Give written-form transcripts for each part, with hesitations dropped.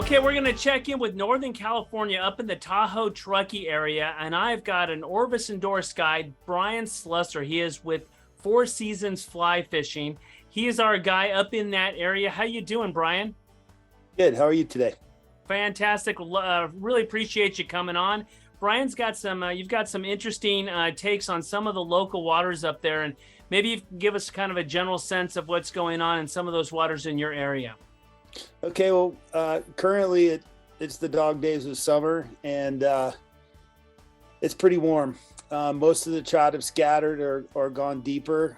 Okay, we're going to check in with Northern California up in the Tahoe-Truckee area, and I've got an Orvis endorsed guide, Brian Slusser. He is with Four Seasons Fly Fishing. He is our guy up in that area. How you doing, Brian? Good. How are you today? Fantastic. Really appreciate you coming on. Brian's got some, you've got some interesting takes on some of the local waters up there, and maybe you can give us kind of a general sense of what's going on in some of those waters in your area. Okay. Well, currently it's the dog days of summer, and it's pretty warm. Most of the trout have scattered or gone deeper.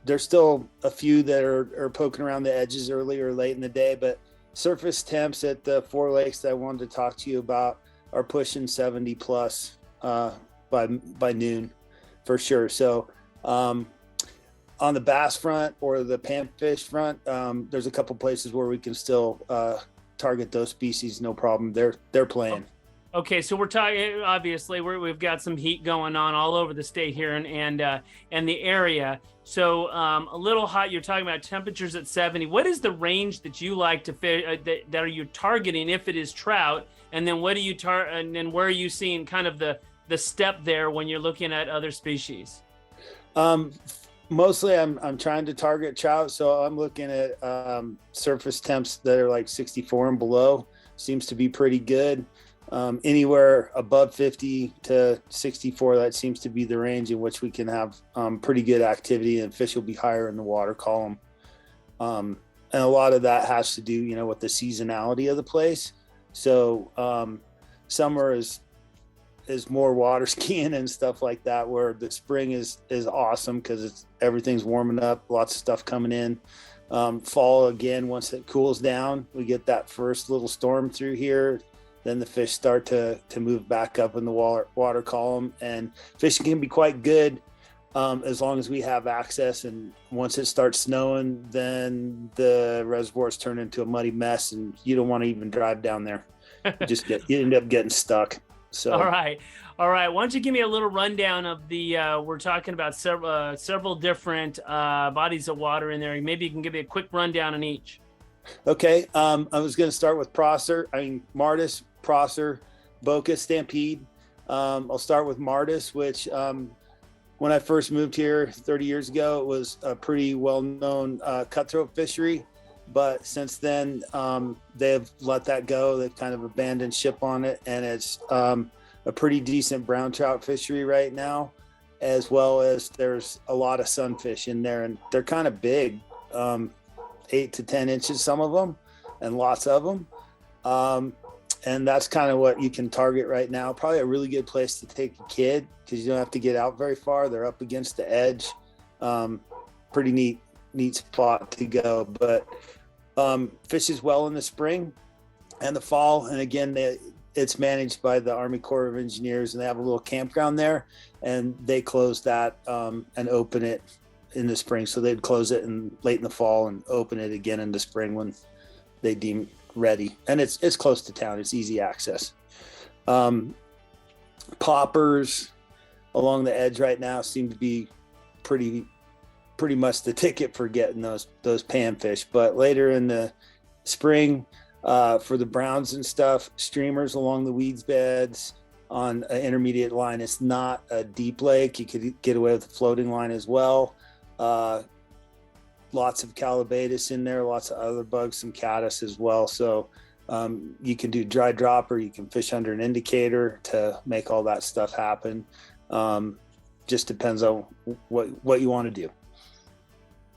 There's still a few that are poking around the edges early or late in the day, but surface temps at the four lakes that I wanted to talk to you about are pushing 70 plus by noon for sure. So on the bass front or the panfish front, there's a couple places where we can still target those species, no problem. They're playing. Okay, so we're talking. Obviously, we've got some heat going on all over the state here and the area. So a little hot. You're talking about temperatures at 70. What is the range that you like to fish? That are you targeting if it is trout? And then what do you and then where are you seeing kind of the step there when you're looking at other species? Mostly I'm trying to target trout, so I'm looking at surface temps that are like 64 and below. Seems to be pretty good. Anywhere above 50 to 64, that seems to be the range in which we can have pretty good activity, and fish will be higher in the water column. And a lot of that has to do, with the seasonality of the place. So summer is more water skiing and stuff like that, where the spring is awesome because everything's warming up, lots of stuff coming in. Fall, again, once it cools down, we get that first little storm through here. Then the fish start to move back up in the water column, and fishing can be quite good as long as we have access. And once it starts snowing, then the reservoirs turn into a muddy mess, and you don't want to even drive down there. You end up getting stuck. So all right. Why don't you give me a little rundown of the? We're talking about several different bodies of water in there. Maybe you can give me a quick rundown on each. Okay. I was going to start with Martis, Prosser, Boca, Stampede. I'll start with Martis, which when I first moved here 30 years ago, it was a pretty well-known cutthroat fishery. But since then, they've let that go. They've kind of abandoned ship on it, and it's a pretty decent brown trout fishery right now, as well as there's a lot of sunfish in there, and they're kind of big, 8 to 10 inches, some of them, and lots of them. And that's kind of what you can target right now. Probably a really good place to take a kid because you don't have to get out very far. They're up against the edge. Pretty neat spot to go. But fishes well in the spring and the fall. And again, it's managed by the Army Corps of Engineers, and they have a little campground there, and they close that and open it in the spring. So they'd close it late in the fall and open it again in the spring when they deem ready. And it's close to town. It's easy access. Poppers along the edge right now seem to be pretty much the ticket for getting those panfish. But later in the spring, for the browns and stuff, streamers along the weeds beds on an intermediate line. It's not a deep lake. You could get away with a floating line as well. Lots of calabatus in there, lots of other bugs, some caddis as well. So you can do dry drop, or you can fish under an indicator to make all that stuff happen. Just depends on what you want to do.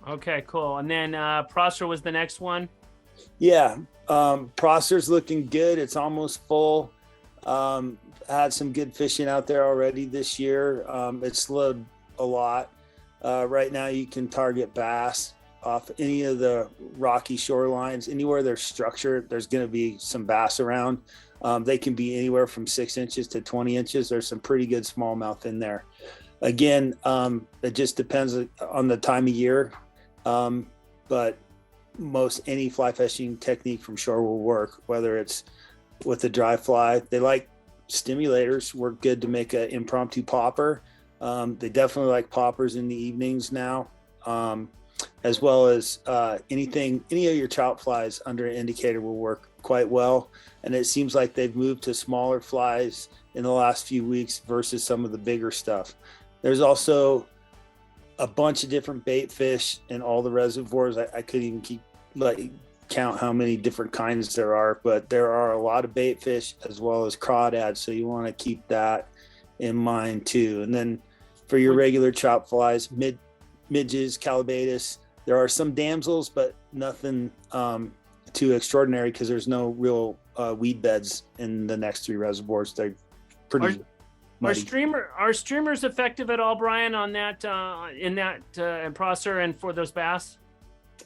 Okay, cool. And then Prosser was the next one. Yeah, Prosser's looking good. It's almost full. Had some good fishing out there already this year. It slowed a lot. Right now you can target bass off any of the rocky shorelines. Anywhere there's structure, there's going to be some bass around. They can be anywhere from 6 inches to 20 inches. There's some pretty good smallmouth in there. Again, it just depends on the time of year. But most any fly fishing technique from shore will work, whether it's with a dry fly. They like stimulators, work good to make an impromptu popper. They definitely like poppers in the evenings now, as well as any of your trout flies under an indicator will work quite well. And it seems like they've moved to smaller flies in the last few weeks versus some of the bigger stuff. There's also a bunch of different bait fish in all the reservoirs. I couldn't even count how many different kinds there are, but there are a lot of bait fish as well as crawdads. So you want to keep that in mind too. And then for your regular trout flies, midges, calabatus, there are some damsels, but nothing too extraordinary because there's no real weed beds in the next three reservoirs. They're pretty muddy. Are streamers effective at all, Brian, on that in Prosser and for those bass?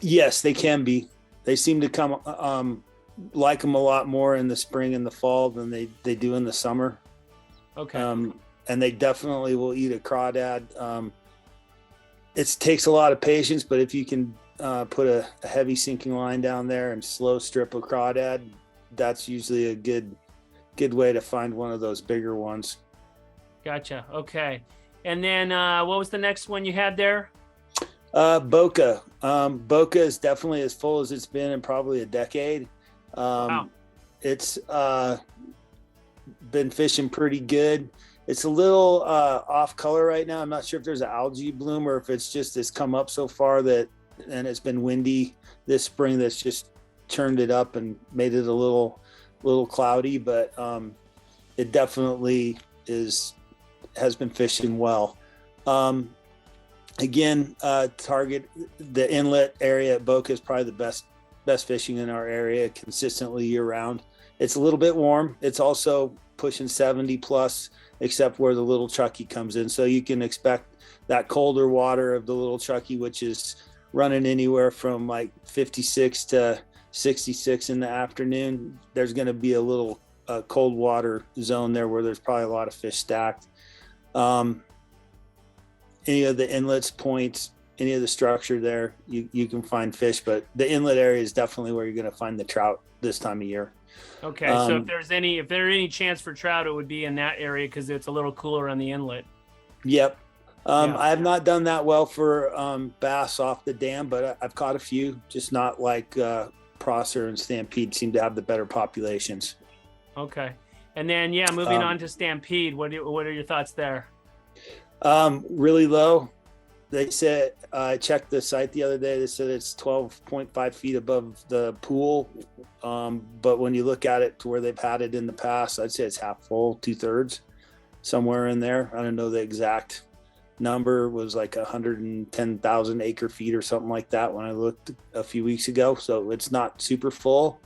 Yes, they can be. They seem to come like them a lot more in the spring and the fall than they do in the summer. Okay. And they definitely will eat a crawdad. It takes a lot of patience, but if you can put a heavy sinking line down there and slow strip a crawdad, that's usually a good way to find one of those bigger ones. Gotcha. Okay. And then what was the next one you had there? Boca. Boca is definitely as full as it's been in probably a decade. Wow. It's been fishing pretty good. It's a little off color right now. I'm not sure if there's an algae bloom or if it's come up so far and it's been windy this spring that's just turned it up and made it a little cloudy, but it definitely has been fishing well. Again, target the inlet area at Boca is probably the best fishing in our area consistently year round. It's a little bit warm. It's also pushing 70 plus, except where the Little Truckee comes in. So you can expect that colder water of the Little Truckee, which is running anywhere from like 56 to 66 in the afternoon. There's going to be a little cold water zone there where there's probably a lot of fish stacked. Any of the inlets, points, any of the structure there, you can find fish, but the inlet area is definitely where you're going to find the trout this time of year. Okay, so if there's any chance for trout, it would be in that area because it's a little cooler on the inlet. Yep. I have not done that well for bass off the dam, but I've caught a few, just not like Prosser and Stampede seem to have the better populations. Okay. And then, moving on to Stampede, what are your thoughts there? Really low. They said, I checked the site the other day, they said it's 12.5 feet above the pool. But when you look at it to where they've had it in the past, I'd say it's half full, 2/3, somewhere in there. I don't know the exact number. It was like 110,000 acre feet or something like that when I looked a few weeks ago. So it's not super full.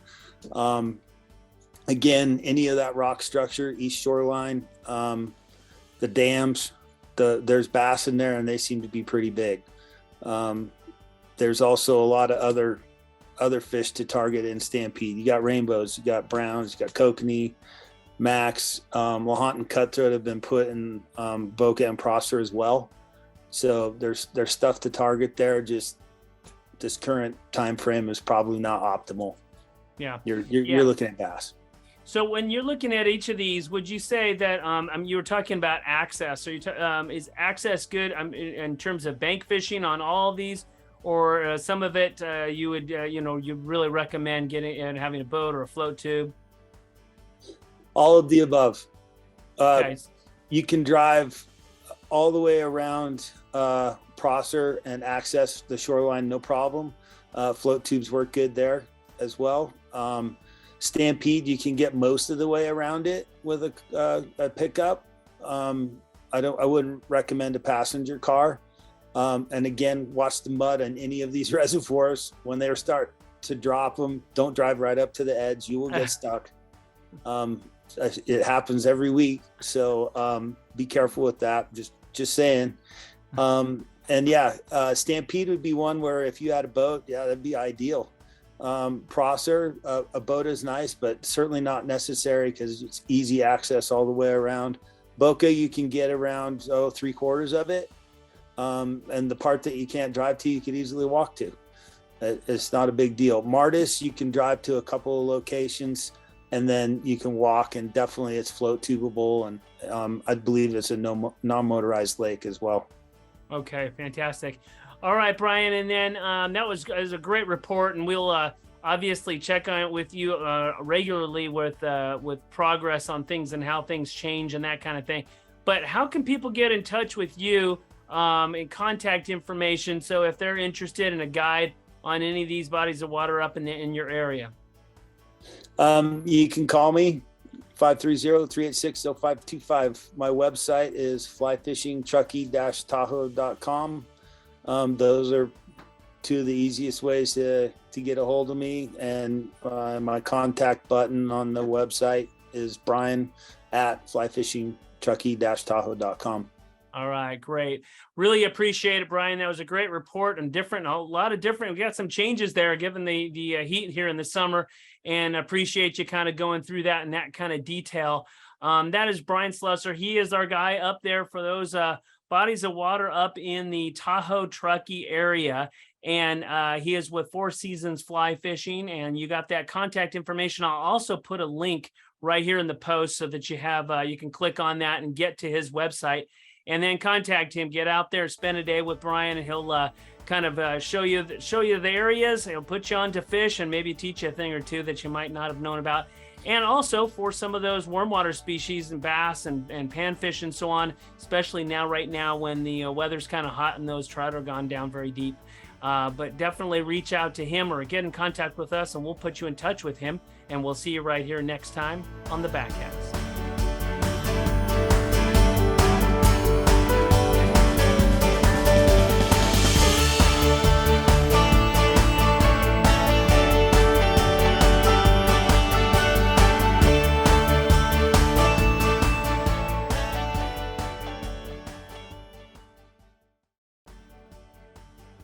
Again, any of that rock structure, east shoreline, the dams, there's bass in there and they seem to be pretty big. There's also a lot of other fish to target in Stampede. You got rainbows, you got browns, you got kokanee, max, Lahontan cutthroat have been put in Boca and Prosser as well. So there's stuff to target there. Just this current time frame is probably not optimal. Yeah, you're looking at bass. So when you're looking at each of these, would you say that you were talking about access? So is access good in terms of bank fishing on all of these, or some of it you would you really recommend getting and having a boat or a float tube? All of the above. Okay. You can drive all the way around Prosser and access the shoreline, no problem. Float tubes work good there as well. Stampede, you can get most of the way around it with a pickup. I wouldn't recommend a passenger car. And again, watch the mud on any of these reservoirs. When they start to drop them, don't drive right up to the edge. You will get stuck. It happens every week. So be careful with that. Just saying. Stampede would be one where if you had a boat, that'd be ideal. Prosser, a boat is nice, but certainly not necessary because it's easy access all the way around. Boca, you can get around 3/4 of it. And the part that you can't drive to, you could easily walk to. It's not a big deal. Martis, you can drive to a couple of locations and then you can walk, and definitely it's float tubable. And I believe it's a non-motorized lake as well. Okay, fantastic. All right, Brian, and then that was a great report, and we'll obviously check on it with you regularly with progress on things and how things change and that kind of thing. But how can people get in touch with you and contact information? So if they're interested in a guide on any of these bodies of water up in your area. You can call me 530-386-0525. My website is flyfishingtruckee-tahoe.com. Those are two of the easiest ways to get a hold of me. And my contact button on the website is brian@flyfishingtruckee-tahoe.com. All right, great. Really appreciate it, Brian. That was a great report and a lot of different. We got some changes there given the heat here in the summer, and appreciate you kind of going through that in that kind of detail. That is Brian Slusser. He is our guy up there for those bodies of water up in the Tahoe-Truckee area. And he is with Four Seasons Fly Fishing, and you got that contact information. I'll also put a link right here in the post so that you have you can click on that and get to his website. And then contact him, get out there, spend a day with Brian, and he'll kind of show you the areas. He'll put you on to fish and maybe teach you a thing or two that you might not have known about. And also for some of those warm water species and bass and panfish and so on, especially right now when the weather's kind of hot and those trout are gone down very deep. But definitely reach out to him or get in contact with us, and we'll put you in touch with him. And we'll see you right here next time on the Backcast.